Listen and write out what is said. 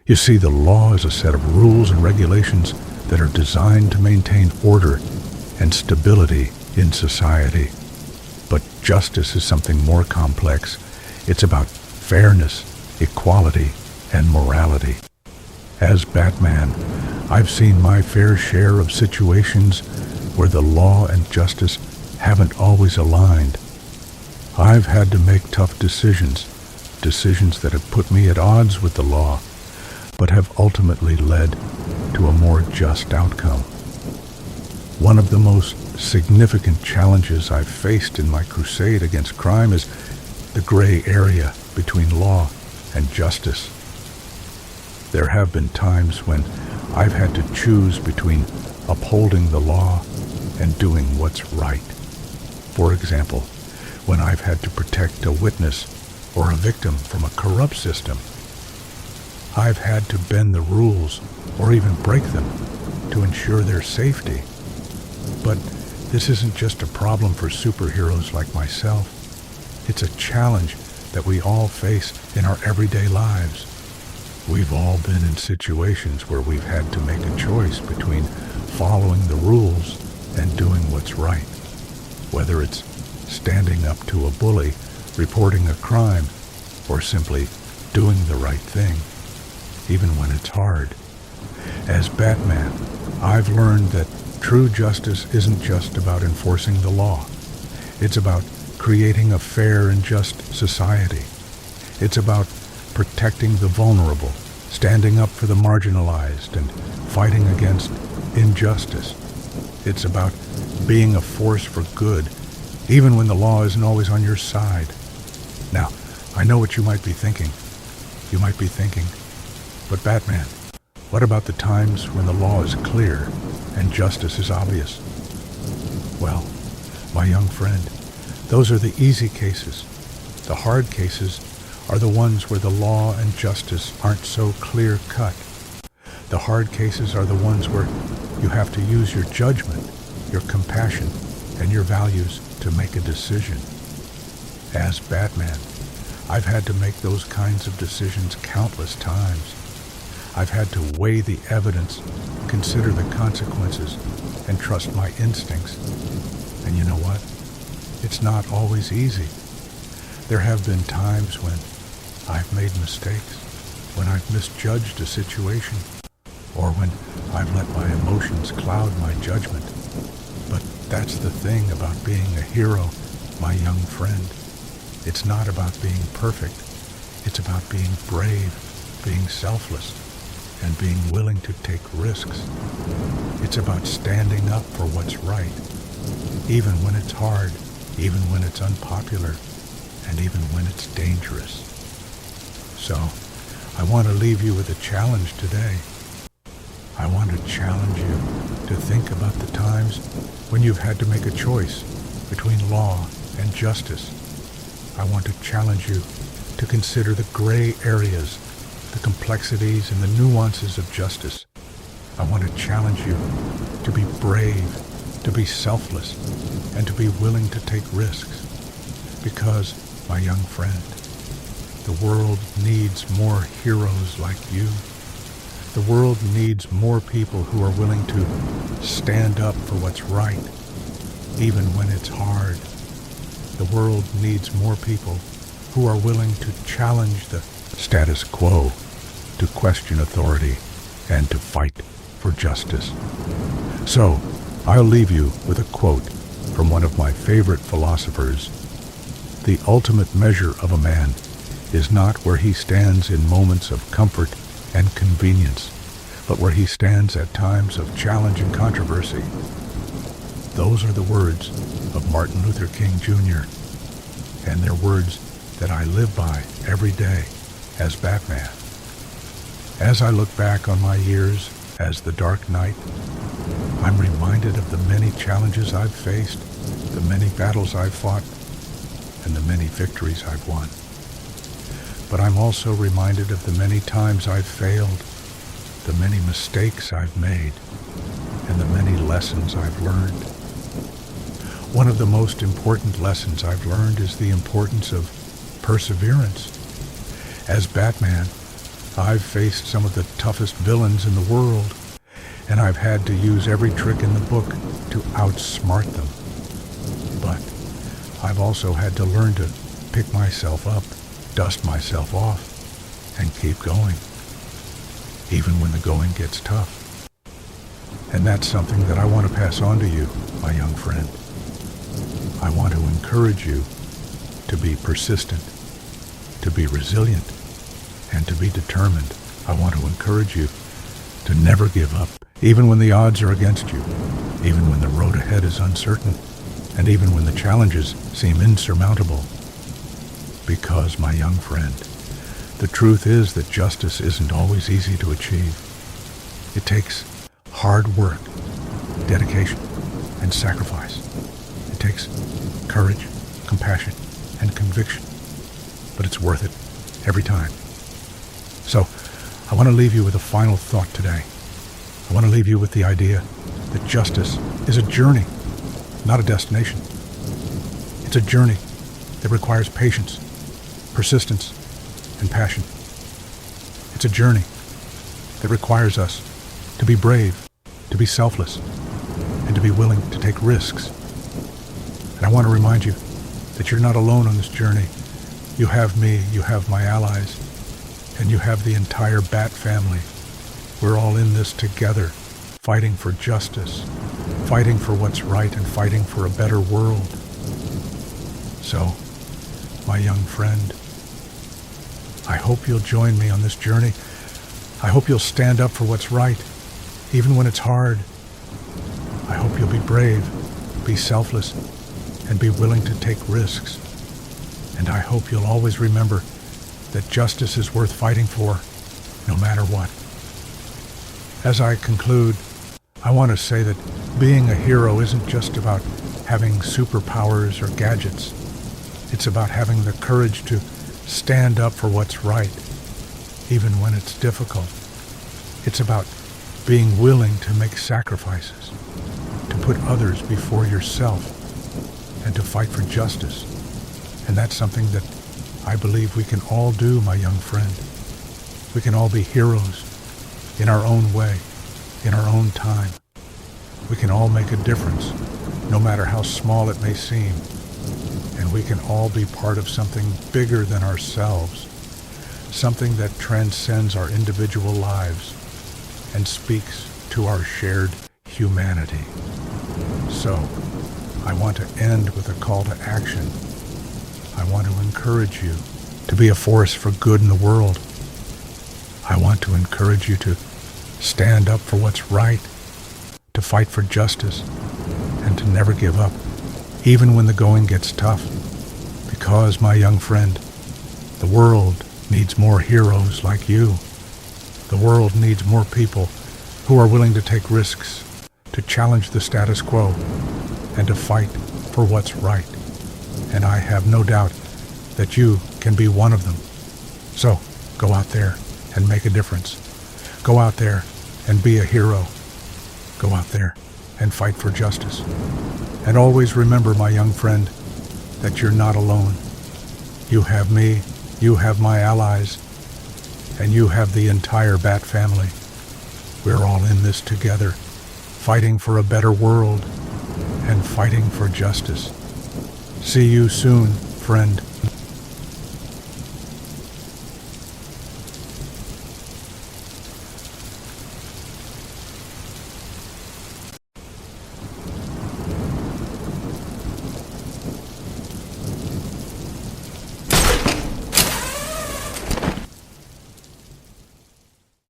You see, the law is a set of rules and regulations that are designed to maintain order and stability in society. But justice is something more complex. It's about fairness, equality, and morality. As Batman, I've seen my fair share of situations where the law and justice haven't always aligned. I've had to make tough decisions that have put me at odds with the law, but have ultimately led to a more just outcome. One of the most significant challenges I've faced in my crusade against crime is the gray area between law and justice. There have been times when I've had to choose between upholding the law and doing what's right. For example, when I've had to protect a witness or a victim from a corrupt system, I've had to bend the rules or even break them to ensure their safety. But this isn't just a problem for superheroes like myself. It's a challenge that we all face in our everyday lives. We've all been in situations where we've had to make a choice between following the rules and doing what's right. Whether it's standing up to a bully, reporting a crime, or simply doing the right thing, even when it's hard. As Batman, I've learned that true justice isn't just about enforcing the law. It's about creating a fair and just society. It's about protecting the vulnerable, standing up for the marginalized, and fighting against injustice. It's about being a force for good, even when the law isn't always on your side. Now, I know what you might be thinking. You might be thinking, but Batman, what about the times when the law is clear and justice is obvious? Well, my young friend, those are the easy cases. The hard cases are the ones where the law and justice aren't so clear-cut. The hard cases are the ones where you have to use your judgment, your compassion, and your values to make a decision. As Batman, I've had to make those kinds of decisions countless times. I've had to weigh the evidence, consider the consequences, and trust my instincts. And you know what? It's not always easy. There have been times when I've made mistakes, when I've misjudged a situation, or when I've let my emotions cloud my judgment. But that's the thing about being a hero, my young friend. It's not about being perfect. It's about being brave, being selfless, and being willing to take risks. It's about standing up for what's right, even when it's hard, even when it's unpopular, and even when it's dangerous. So, I want to leave you with a challenge today. I want to challenge you to think about the times when you've had to make a choice between law and justice. I want to challenge you to consider the gray areas, the complexities and the nuances of justice. I want to challenge you to be brave, to be selfless, and to be willing to take risks. Because, my young friend, the world needs more heroes like you. The world needs more people who are willing to stand up for what's right, even when it's hard. The world needs more people who are willing to challenge the status quo, to question authority, and to fight for justice. So, I'll leave you with a quote from one of my favorite philosophers. The ultimate measure of a man is not where he stands in moments of comfort and convenience, but where he stands at times of challenge and controversy. Those are the words of Martin Luther King Jr., and they're words that I live by every day as Batman. As I look back on my years as the Dark Knight, I'm reminded of the many challenges I've faced, the many battles I've fought, and the many victories I've won. But I'm also reminded of the many times I've failed, the many mistakes I've made, and the many lessons I've learned. One of the most important lessons I've learned is the importance of perseverance. As Batman, I've faced some of the toughest villains in the world, and I've had to use every trick in the book to outsmart them. But I've also had to learn to pick myself up, dust myself off, and keep going, even when the going gets tough. And that's something that I want to pass on to you, my young friend. I want to encourage you to be persistent, to be resilient, and to be determined. I want to encourage you to never give up, even when the odds are against you, even when the road ahead is uncertain, and even when the challenges seem insurmountable. Because, my young friend, the truth is that justice isn't always easy to achieve. It takes hard work, dedication, and sacrifice. It takes courage, compassion, and conviction. But it's worth it every time. So, I want to leave you with a final thought today. I want to leave you with the idea that justice is a journey, not a destination. It's a journey that requires patience, persistence, and passion. It's a journey that requires us to be brave, to be selfless, and to be willing to take risks. And I want to remind you that you're not alone on this journey. You have me, you have my allies, and you have the entire Bat family. We're all in this together, fighting for justice, fighting for what's right, and fighting for a better world. So, my young friend, I hope you'll join me on this journey. I hope you'll stand up for what's right, even when it's hard. I hope you'll be brave, be selfless, and be willing to take risks. And I hope you'll always remember that justice is worth fighting for, no matter what. As I conclude, I want to say that being a hero isn't just about having superpowers or gadgets. It's about having the courage to stand up for what's right, even when it's difficult. It's about being willing to make sacrifices, to put others before yourself, and to fight for justice. And that's something that I believe we can all do, my young friend. We can all be heroes in our own way, in our own time. We can all make a difference, no matter how small it may seem. And we can all be part of something bigger than ourselves, something that transcends our individual lives and speaks to our shared humanity. So, I want to end with a call to action. I want to encourage you to be a force for good in the world. I want to encourage you to stand up for what's right, to fight for justice, and to never give up, even when the going gets tough. Because, my young friend, the world needs more heroes like you. The world needs more people who are willing to take risks, to challenge the status quo, and to fight for what's right. And I have no doubt that you can be one of them. So, go out there and make a difference. Go out there and be a hero. Go out there and fight for justice. And always remember, my young friend, that you're not alone. You have me, you have my allies, and you have the entire Bat family. We're all in this together, fighting for a better world and fighting for justice. See you soon, friend.